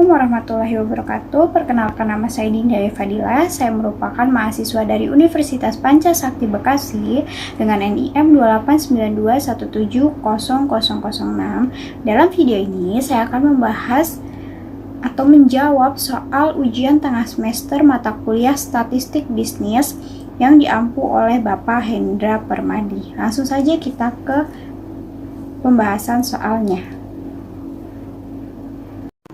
Assalamualaikum warahmatullahi wabarakatuh. Perkenalkan, nama saya Dinda Fadila. Saya merupakan mahasiswa dari Universitas Pancasakti Bekasi dengan NIM 28921700006. Dalam video ini saya akan membahas atau menjawab soal ujian tengah semester mata kuliah Statistik Bisnis yang diampu oleh Bapak Hendra Permadi. Langsung saja kita ke pembahasan soalnya.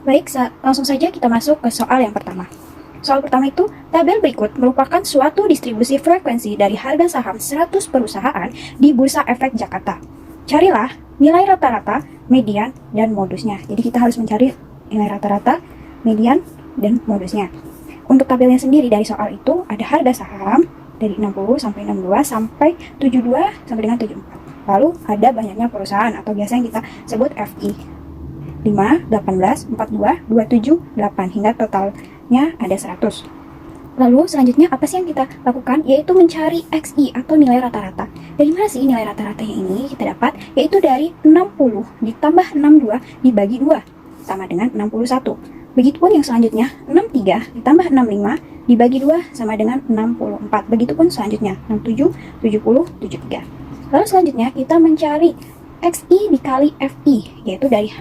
Baik, langsung saja kita masuk ke soal yang pertama. Soal pertama itu, tabel berikut merupakan suatu distribusi frekuensi dari harga saham 100 perusahaan di Bursa Efek Jakarta. Carilah nilai rata-rata, median, dan modusnya. Jadi kita harus mencari nilai rata-rata, median, dan modusnya. Untuk tabelnya sendiri dari soal itu, ada harga saham dari 60 sampai 62 sampai 72 sampai dengan 74. Lalu ada banyaknya perusahaan atau biasa yang kita sebut FI. 5, 18, 42, 27, 8 hingga totalnya ada 100. Lalu selanjutnya apa sih yang kita lakukan? Yaitu mencari XI atau nilai rata-rata. Dari mana sih nilai rata-ratanya ini kita dapat? Yaitu dari 60 ditambah 62 dibagi 2 sama dengan 61. Begitupun yang selanjutnya 63 ditambah 65 dibagi 2 sama dengan 64. Begitupun selanjutnya 67, 70, 73. Lalu selanjutnya kita mencari XI dikali FI, yaitu dari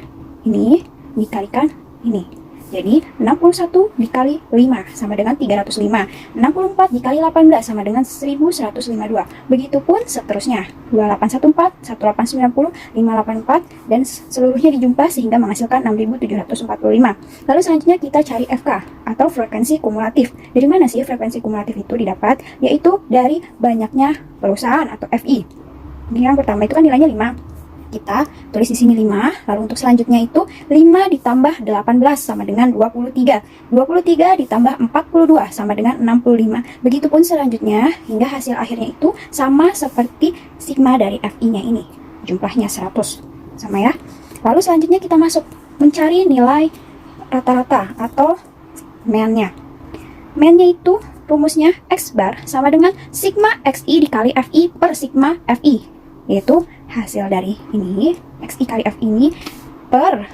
ini dikalikan ini. Jadi 61 dikali 5 sama dengan 305. 64 dikali 18 sama dengan 1152. Begitupun seterusnya. 2814, 1890, 584 dan seluruhnya dijumlah sehingga menghasilkan 6745. Lalu selanjutnya kita cari FK atau frekuensi kumulatif. Dari mana sih frekuensi kumulatif itu didapat? Yaitu dari banyaknya perusahaan atau FI. Ini yang pertama itu kan nilainya 5. Kita tulis di sini 5, lalu untuk selanjutnya itu 5 ditambah 18 sama dengan 23. 23 ditambah 42 sama dengan 65. Begitupun selanjutnya hingga hasil akhirnya itu sama seperti sigma dari FI-nya ini. Jumlahnya 100. Sama ya. Lalu selanjutnya kita masuk mencari nilai rata-rata atau mean-nya. Mean-nya itu rumusnya X bar sama dengan sigma XI dikali FI per sigma FI. Yaitu hasil dari ini, XI kali F ini per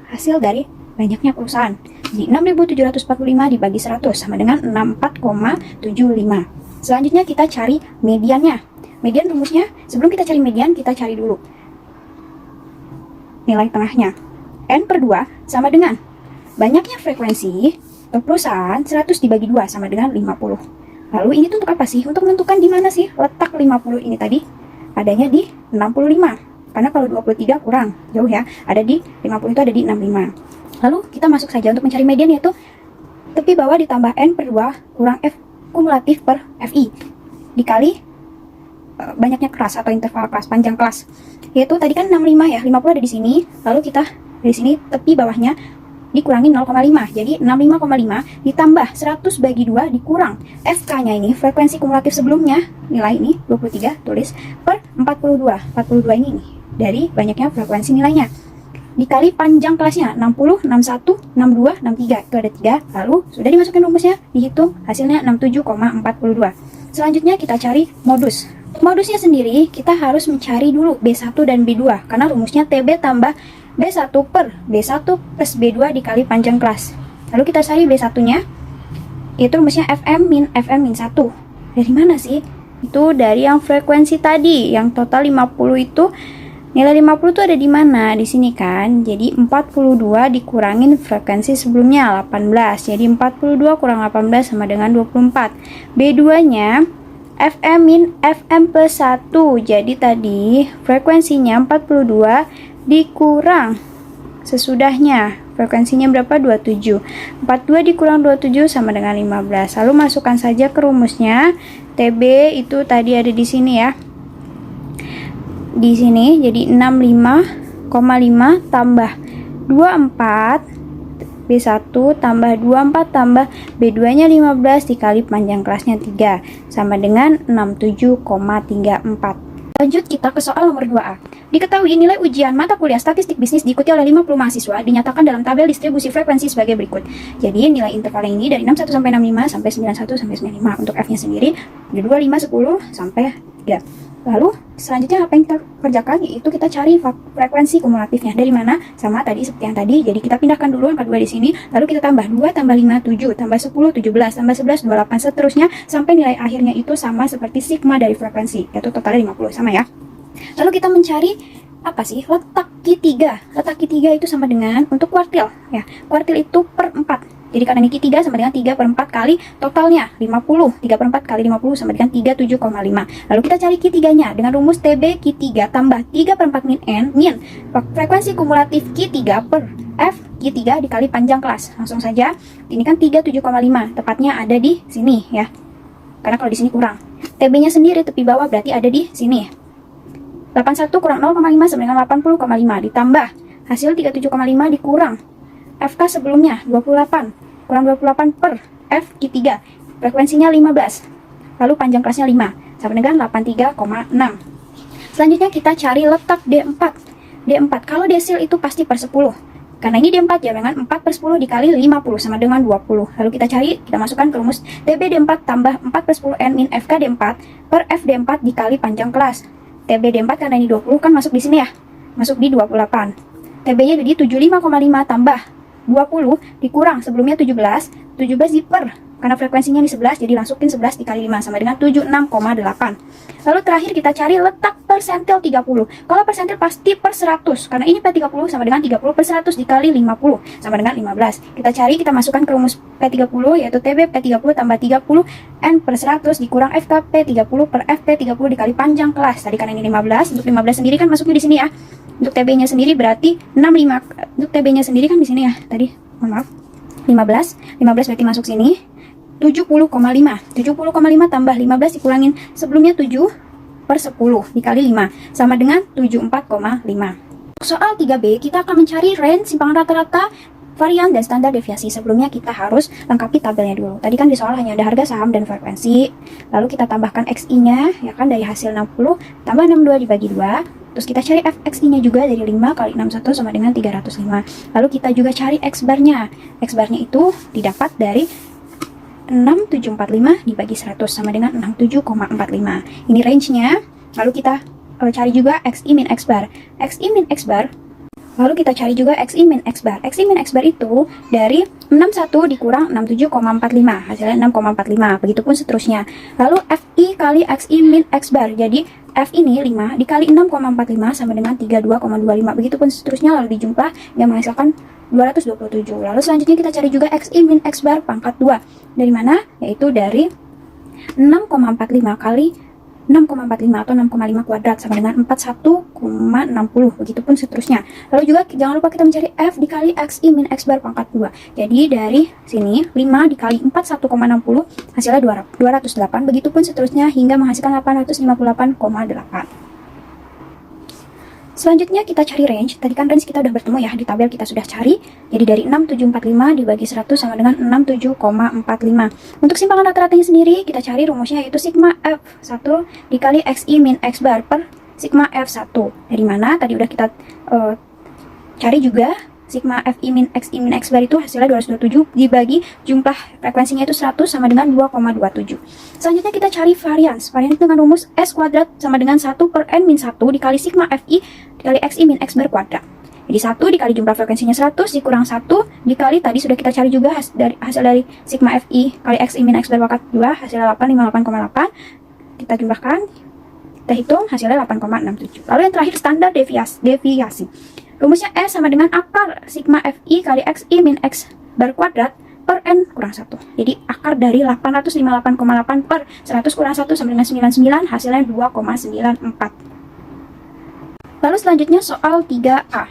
hasil dari banyaknya perusahaan. Jadi 6.745 dibagi 100 sama dengan 64,75. Selanjutnya kita cari mediannya. Median rumusnya, sebelum kita cari median, kita cari dulu nilai tengahnya. N per 2 sama dengan banyaknya frekuensi atau perusahaan 100 dibagi 2 sama dengan 50. Lalu ini tuh untuk apa sih? Untuk menentukan di mana sih letak 50 ini tadi? Adanya di 65, karena kalau 23 kurang jauh ya, ada di 50 itu ada di 65. Lalu kita masuk saja untuk mencari median, yaitu tepi bawah ditambah N per 2 kurang F kumulatif per FI dikali banyaknya kelas atau interval kelas, panjang kelas, yaitu tadi kan 65 ya, 50 ada di sini, lalu kita dari sini tepi bawahnya dikurangi 0,5, jadi 65,5 ditambah 100 bagi 2 dikurang FK-nya ini, frekuensi kumulatif sebelumnya, nilai ini 23, tulis per 42 ini nih, dari banyaknya frekuensi nilainya, dikali panjang kelasnya 60, 61, 62, 63, itu ada 3, lalu sudah dimasukkan rumusnya, dihitung hasilnya 67,42. Selanjutnya kita cari modus. Modusnya sendiri kita harus mencari dulu B1 dan B2, karena rumusnya TB tambah B1 per B1 plus B2 dikali panjang kelas. Lalu kita cari B1-nya, itu rumusnya FM min 1. Dari mana sih? Itu dari yang frekuensi tadi, yang total 50 itu, nilai 50 itu ada di mana? Di sini kan. Jadi 42 dikurangin frekuensi sebelumnya 18. Jadi 42 kurang 18 sama dengan 24. B2-nya FM min FM plus 1. Jadi tadi frekuensinya 42 dikurang sesudahnya, frekuensinya berapa? 27. 42 dikurang 27 sama dengan 15. Lalu masukkan saja ke rumusnya. TB itu tadi ada di sini ya, di sini, jadi 65,5 tambah 24 B1 tambah 24 tambah B2 nya 15 dikali panjang kelasnya 3 sama dengan 67,34. Lanjut kita ke soal nomor 2A. Diketahui nilai ujian mata kuliah Statistik Bisnis diikuti oleh 50 mahasiswa dinyatakan dalam tabel distribusi frekuensi sebagai berikut. Jadi nilai interval ini dari 61 sampai 65 sampai 91 sampai 95. Untuk F-nya sendiri dari 25, 10 sampai 3. Lalu selanjutnya apa yang kita kerjakan, yaitu kita cari frekuensi kumulatifnya. Dari mana? Sama tadi seperti yang tadi. Jadi kita pindahkan dulu angka 2 di sini, lalu kita tambah 2 tambah 5 7 tambah 10 17 tambah 11 28 seterusnya sampai nilai akhirnya itu sama seperti sigma dari frekuensi, yaitu totalnya 50, sama ya. Lalu kita mencari apa sih letak Q3. Letak Q3 itu sama dengan untuk kuartil ya. Kuartil itu per 4. Jadi karena ini Q3 sama dengan 3 per 4 kali totalnya 50. 3 per 4 kali 50 sama dengan 37,5. Lalu kita cari Q3-nya dengan rumus TB Q3 tambah 3 per 4 min N min frekuensi kumulatif Q3 per F Q3 dikali panjang kelas. Langsung saja, ini kan 37,5, tepatnya ada di sini ya. Karena kalau di sini kurang. TB-nya sendiri tepi bawah berarti ada di sini. 81 kurang 0,5 sama dengan 80,5 ditambah hasil 37,5 dikurang FK sebelumnya 28 kurang 28 per F Q3 frekuensinya 15, lalu panjang kelasnya 5 sama dengan 83,6. Selanjutnya kita cari letak D4. D4 kalau desil itu pasti per 10, karena ini D4 ya, dengan 4 per 10 dikali 50 sama dengan 20. Lalu kita cari, kita masukkan ke rumus TB D4 tambah 4 per 10 N min FK D4 per F D4 dikali panjang kelas. TB D4 karena ini 20 kan masuk di sini ya, masuk di 28. TB-nya jadi 75,5 tambah 20 dikurang sebelumnya 17 di per, karena frekuensinya di 11 jadi langsungin 11 dikali 5 sama dengan 76,8. Lalu terakhir kita cari letak persentil 30. Kalau persentil pasti per 100, karena ini P30 sama dengan 30 per 100 dikali 50 sama dengan 15. Kita cari, kita masukkan ke rumus P30 yaitu TB P30 tambah 30 N per 100 dikurang FK P30 per FP30 dikali panjang kelas. Tadi karena ini 15, untuk 15 sendiri kan masuknya di sini ya. Untuk TB-nya sendiri berarti 65. Untuk TB-nya sendiri kan di sini ya. Tadi, mohon maaf. 15 berarti masuk sini. 70,5 tambah 15 dikurangin sebelumnya 7 per 10 dikali 5 sama dengan 74,5. Soal 3B kita akan mencari range simpangan rata-rata, varian, dan standar deviasi. Sebelumnya kita harus lengkapi tabelnya dulu. Tadi kan di soal hanya ada harga saham dan frekuensi. Lalu kita tambahkan XI-nya ya kan, dari hasil 60 tambah 62 dibagi 2. Terus kita cari FXI-nya juga dari 5 kali 61 sama dengan 305. Lalu kita juga cari X-bar-nya. X-bar-nya itu didapat dari 6745 dibagi 100 sama dengan 67,45. Ini range-nya. Lalu kita cari juga XI min X-bar. XI min X-bar. Lalu kita cari juga XI min X-bar. XI min X-bar itu dari 61 dikurang 67,45. Hasilnya 6,45. Begitupun seterusnya. Lalu FI kali XI min X-bar. Jadi F ini 5 dikali 6,45 sama dengan 32,25. Begitupun seterusnya, lalu dijumlah yang menghasilkan 227. Lalu selanjutnya kita cari juga XI min X-bar pangkat 2. Dari mana? Yaitu dari 6,45 kali 6,45 atau 6,5 kuadrat sama dengan 41,60. Begitupun seterusnya. Lalu juga jangan lupa kita mencari F dikali XI min X-bar pangkat 2. Jadi dari sini 5 dikali 41,60 hasilnya 208. Begitupun seterusnya hingga menghasilkan 858,8. Selanjutnya kita cari range. Tadi kan range kita udah bertemu ya, di tabel kita sudah cari. Jadi dari 6745 dibagi 100 sama dengan 67,45. Untuk simpangan rata-ratanya sendiri kita cari rumusnya, yaitu sigma F1 dikali XI min X bar per sigma F1. Dari mana? Tadi udah kita cari juga. Sigma FI min X bar itu hasilnya 227 dibagi jumlah frekuensinya itu 100 sama dengan 2,27. Selanjutnya kita cari varians. Varians dengan rumus S kuadrat sama dengan 1 per N min 1 dikali sigma FI dikali XI min X bar kuadrat. Jadi 1 dikali jumlah frekuensinya 100 dikurang 1 dikali tadi sudah kita cari juga hasil dari sigma FI kali XI min X bar pangkat 2 hasilnya 858,8. Kita jumlahkan, kita hitung hasilnya 8,67. Lalu yang terakhir standar deviasi. Rumusnya S sama dengan akar sigma FI kali XI min X bar kuadrat per N kurang 1. Jadi akar dari 858,8 per 100 kurang 1 sama dengan 99, hasilnya 2,94. Lalu selanjutnya soal 3A.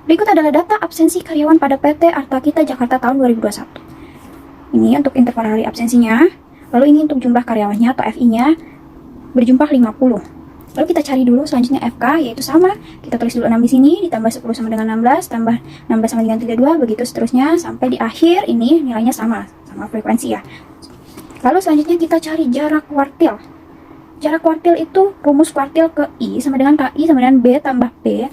Berikut adalah data absensi karyawan pada PT Arta Kita Jakarta tahun 2021. Ini untuk interval hari absensinya. Lalu ini untuk jumlah karyawannya atau FI-nya berjumlah 50. Lalu kita cari dulu selanjutnya FK, yaitu sama. Kita tulis dulu 6 di sini, ditambah 10 sama dengan 16, tambah 16 sama dengan 32, begitu seterusnya, sampai di akhir ini nilainya sama frekuensi ya. Lalu selanjutnya kita cari jarak kuartil. Jarak kuartil itu rumus kuartil ke I sama dengan KI sama dengan B tambah P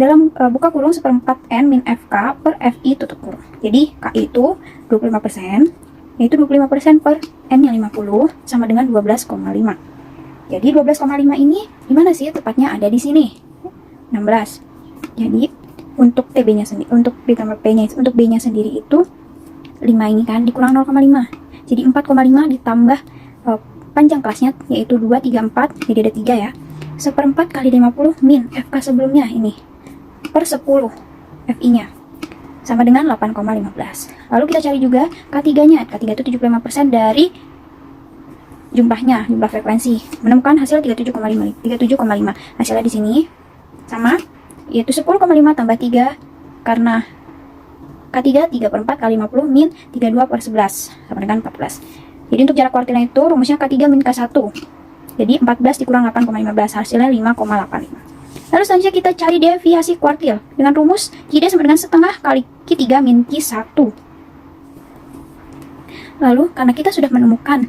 dalam buka kurung 1/4 N min FK per FI tutup kurung. Jadi KI itu 25%, yaitu 25% per N yang 50 sama dengan 12,5. Jadi 12,5 ini gimana sih tepatnya ada di sini? 16. Jadi untuk TB-nya sendiri, untuk B tambah P-nya, untuk B-nya sendiri itu 5 ini kan dikurang 0,5. Jadi 4,5 ditambah panjang kelasnya yaitu 2, 3, 4, jadi ada 3 ya. 1/4 kali 50 min FK sebelumnya ini per 10 FI-nya sama dengan 8,15. Lalu kita cari juga K3-nya. K3 itu 75% dari jumlah frekuensi. Menemukan hasil 37,5. Hasilnya di sini sama yaitu 10,5 tambah 3 karena K3 3/4 kali 50 min 32 per 11 sama dengan 14. Jadi untuk jarak kuartilnya itu rumusnya K3 min K1. Jadi 14 dikurang 8,15 hasilnya 5,85. Lalu selanjutnya kita cari deviasi kuartil dengan rumus Q sama dengan setengah kali Q3 min Q1. Lalu karena kita sudah menemukan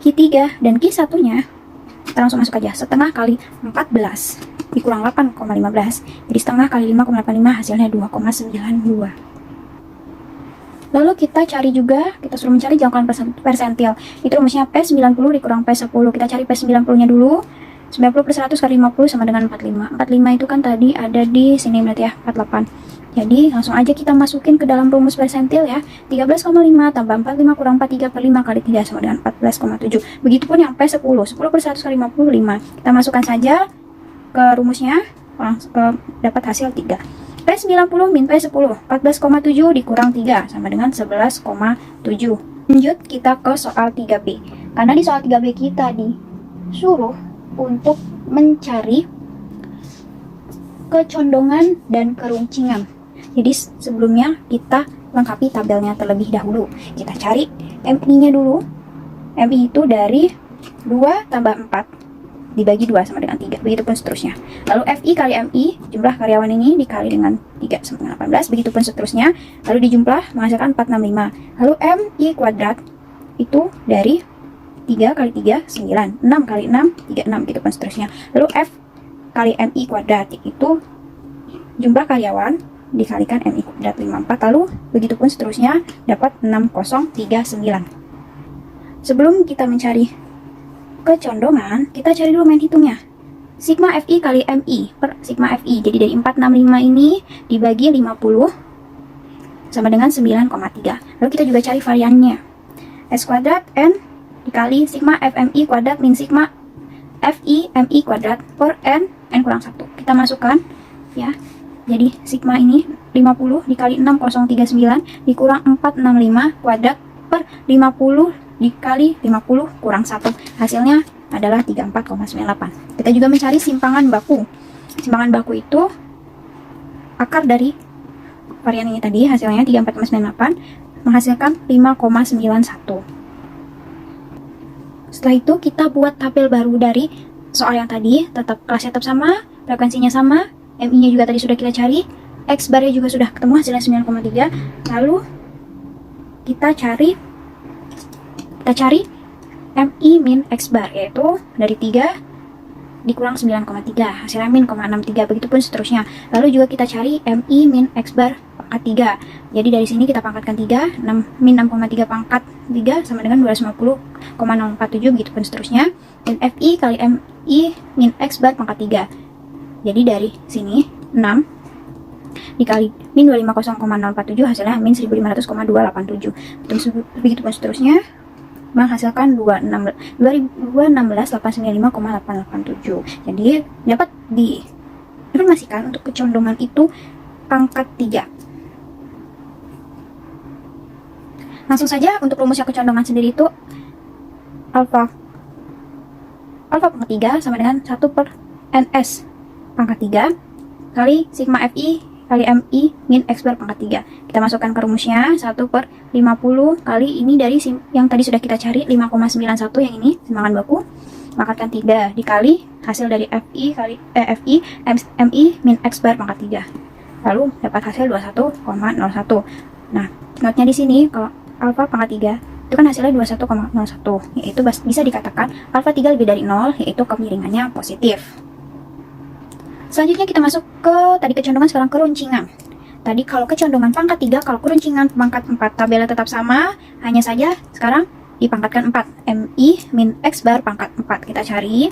Q3 dan Q1-nya, kita langsung masuk aja. Setengah kali 14 dikurang 8,15. Jadi setengah kali 5,85 hasilnya 2,92. Lalu kita cari juga, kita suruh mencari jangkauan persentil. Itu rumusnya P90 dikurang P10. Kita cari P90-nya dulu. 90 per 100 kali 50 sama dengan 45. 45 itu kan tadi ada di sini berarti ya, 48. Jadi langsung aja kita masukin ke dalam rumus persentil ya. 13,5 tambah 45 kurang 43 per 5 kali 3 sama dengan 14,7. Begitupun yang P10. 10 per 100 kali 50, 5. Kita masukkan saja ke rumusnya, dapat hasil 3. P90 min P10, 14,7 dikurang 3 sama dengan 11,7. Lanjut kita ke soal 3B. Karena di soal 3B kita disuruh untuk mencari kecondongan dan keruncingan. Jadi sebelumnya kita lengkapi tabelnya terlebih dahulu. Kita cari MI-nya dulu. MI itu dari 2 tambah 4 dibagi 2 sama dengan 3. Begitupun seterusnya. Lalu FI kali MI, jumlah karyawan ini dikali dengan 3 sama dengan 18. Begitupun seterusnya. Lalu dijumlah menghasilkan 465. Lalu MI kuadrat itu dari 3 kali 3, 9. 6 kali 6, 36. Begitupun seterusnya. Lalu F kali MI kuadrat itu jumlah karyawan dikalikan MI kuadrat 54. Lalu begitupun seterusnya dapat 6039. Sebelum kita mencari kecondongan, kita cari dulu main hitungnya. Sigma FI kali MI per sigma FI. Jadi dari 465 ini dibagi 50 sama dengan 9,3. Lalu kita juga cari variannya. S kuadrat N dikali sigma FMI kuadrat min sigma FI MI kuadrat per N kurang 1. Kita masukkan ya. Jadi sigma ini 50 dikali 6039 dikurang 465 kuadrat per 50 dikali 50 kurang 1. Hasilnya adalah 34,98. Kita juga mencari simpangan baku. Simpangan baku itu akar dari varian ini tadi, hasilnya 34,98 menghasilkan 5,91. Setelah itu kita buat tabel baru dari soal yang tadi, kelasnya tetap sama, frekuensinya sama, MI-nya juga tadi sudah kita cari, X bar-nya juga sudah ketemu hasilnya 9,3. Lalu kita cari MI min X bar, yaitu dari 3 dikurang 9,3 hasilnya min 0,63. Begitupun seterusnya. Lalu juga kita cari MI min X bar pangkat 3. Jadi dari sini kita pangkatkan 3, min 6,3 pangkat 3 sama dengan 250,047. Begitupun seterusnya. Dan FI kali MI min X bar pangkat 3. Jadi dari sini 6 dikali min 250,047 hasilnya min 1500,287. Begitupun seterusnya menghasilkan 216,895,887. Jadi dapat diinformasikan untuk kecondongan itu pangkat 3. Langsung saja untuk rumusnya kecondongan sendiri itu alfa pangkat 3 sama dengan 1 per NS pangkat 3 kali sigma FI kali MI min X bar pangkat 3. Kita masukkan ke rumusnya 1 per 50 kali ini dari yang tadi sudah kita cari 5,91 yang ini simpangan baku. Pangkatkan 3 dikali hasil dari FI kali MI min X bar pangkat 3. Lalu dapat hasil 21,01. Nah, notnya di sini kalau alfa pangkat 3 itu kan hasilnya 21,01, yaitu bisa dikatakan alfa 3 lebih dari 0, yaitu kemiringannya positif. Selanjutnya kita masuk ke tadi kecondongan, sekarang keruncingan. Tadi kalau kecondongan pangkat 3, kalau keruncingan pangkat 4, tabelnya tetap sama, hanya saja sekarang dipangkatkan 4. MI min X bar pangkat 4. Kita cari.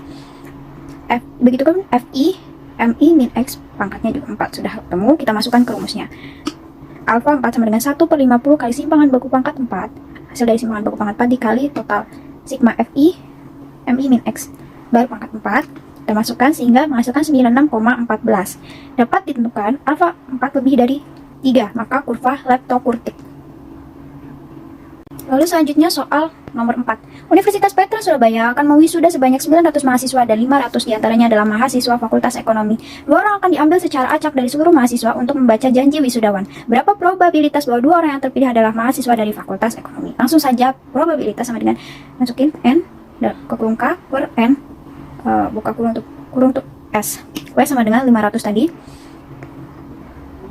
Begitu kan FI, MI min X pangkatnya juga 4. Sudah ketemu, kita masukkan ke rumusnya. Alfa 4 sama dengan 1/50 kali simpangan baku pangkat 4. Hasil dari simpangan baku pangkat 4 dikali total sigma FI, MI min X bar pangkat 4. Kita masukkan sehingga menghasilkan 96,14. Dapat ditentukan alfa 4 lebih dari 3, maka kurva leptokurtik. Lalu selanjutnya soal nomor 4. Universitas Petra Surabaya akan mewisuda sebanyak 900 mahasiswa dan 500 diantaranya adalah mahasiswa Fakultas Ekonomi. 2 orang akan diambil secara acak dari seluruh mahasiswa untuk membaca janji wisudawan. Berapa probabilitas bahwa 2 orang yang terpilih adalah mahasiswa dari Fakultas Ekonomi? Langsung saja probabilitas sama dengan masukin N ke kurung K per N, buka kurung untuk S. W sama dengan 500 tadi.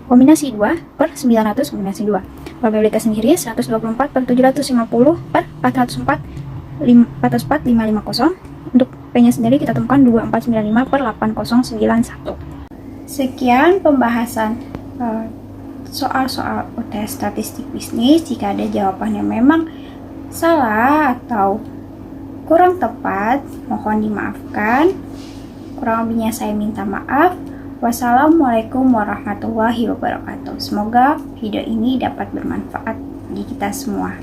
Kombinasi 2 per 900 kombinasi 2. Probabilitas sendiri 124 per 750 per 404,550. Untuk P-nya sendiri kita temukan 2495 per 8091. Sekian pembahasan soal-soal UTS statistik bisnis. Jika ada jawaban yang memang salah atau kurang tepat, mohon dimaafkan. Kurang lebihnya saya minta maaf. Wassalamualaikum warahmatullahi wabarakatuh. Semoga video ini dapat bermanfaat bagi kita semua.